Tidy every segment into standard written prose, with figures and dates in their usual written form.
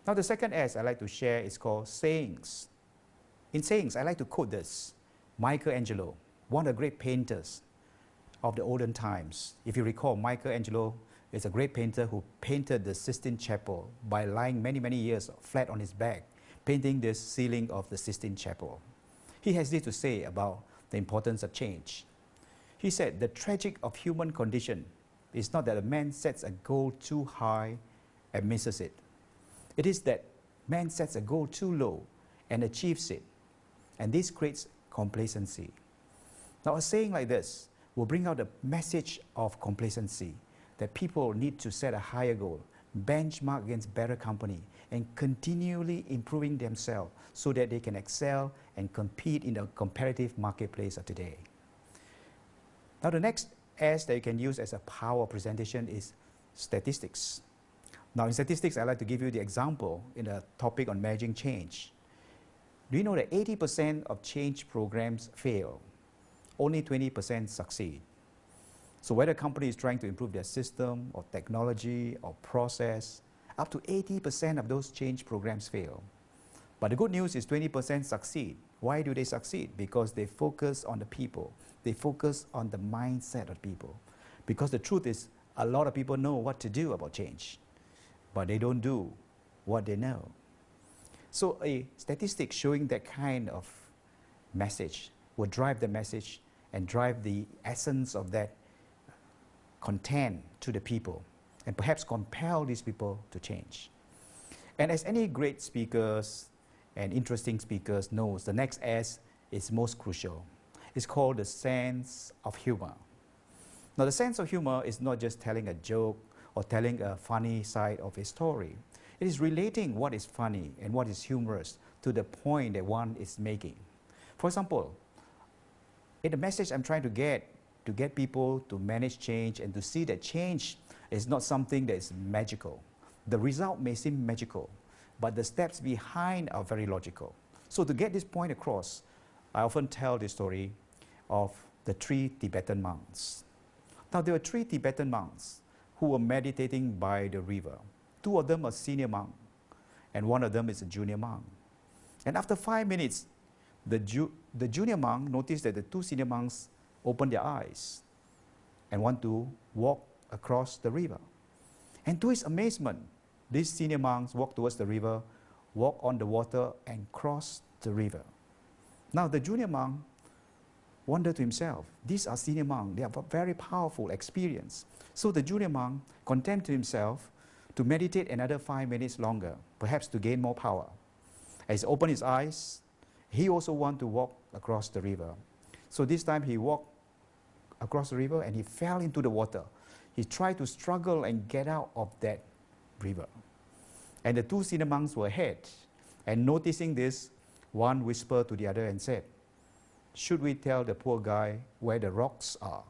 Now the second S I like to share is called sayings. In sayings, I like to quote this. Michelangelo, one of the great painters of the olden times. If you recall, Michelangelo is a great painter who painted the Sistine Chapel by lying many, many years flat on his back, painting the ceiling of the Sistine Chapel. He has this to say about the importance of change. He said, the tragic of human condition is not that a man sets a goal too high and misses it. It is that man sets a goal too low and achieves it. And this creates complacency. Now a saying like this will bring out the message of complacency, that people need to set a higher goal, benchmark against better company, and continually improving themselves so that they can excel and compete in the competitive marketplace of today. Now the next S that you can use as a power presentation is statistics. Now in statistics, I like to give you the example in the topic on managing change. Do you know that 80% of change programs fail? Only 20% succeed. So whether a company is trying to improve their system or technology or process, up to 80% of those change programs fail. But the good news is 20% succeed. Why do they succeed? Because they focus on the people. They focus on the mindset of people. Because the truth is, a lot of people know what to do about change, but they don't do what they know. So a statistic showing that kind of message will drive the message and drive the essence of that content to the people and perhaps compel these people to change. And as any great speakers and interesting speakers knows, the next S is most crucial. It's called the sense of humor. Now the sense of humor is not just telling a joke or telling a funny side of a story. It is relating what is funny and what is humorous to the point that one is making. For example, in the message I'm trying to get people to manage change and to see that change is not something that is magical. The result may seem magical, but the steps behind are very logical. So to get this point across, I often tell the story of the 3 Tibetan monks. Now there were 3 Tibetan monks who were meditating by the river. 2 of them are senior monk, and 1 of them is a junior monk. And after 5 minutes, the junior monk noticed that the 2 senior monks opened their eyes and want to walk across the river. And to his amazement, these senior monks walked towards the river, walked on the water, and crossed the river. Now the junior monk wondered to himself, these are senior monks, they have a very powerful experience. So the junior monk contented himself to meditate another 5 minutes longer, perhaps to gain more power. As he opened his eyes, he also wanted to walk across the river. So this time he walked across the river and he fell into the water. He tried to struggle and get out of that river. And the 2 senior monks were ahead. And noticing this, one whispered to the other and said, should we tell the poor guy where the rocks are?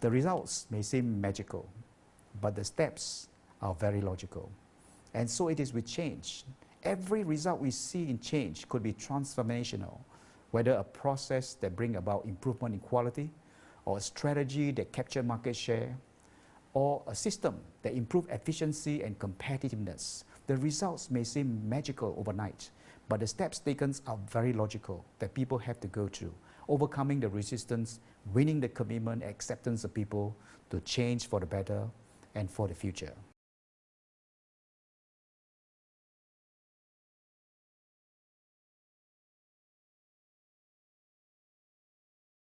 The results may seem magical, but the steps are very logical. And so it is with change. Every result we see in change could be transformational, whether a process that brings about improvement in quality, or a strategy that captures market share, or a system that improves efficiency and competitiveness. The results may seem magical overnight, but the steps taken are very logical that people have to go through, overcoming the resistance, winning the commitment, acceptance of people to change for the better and for the future.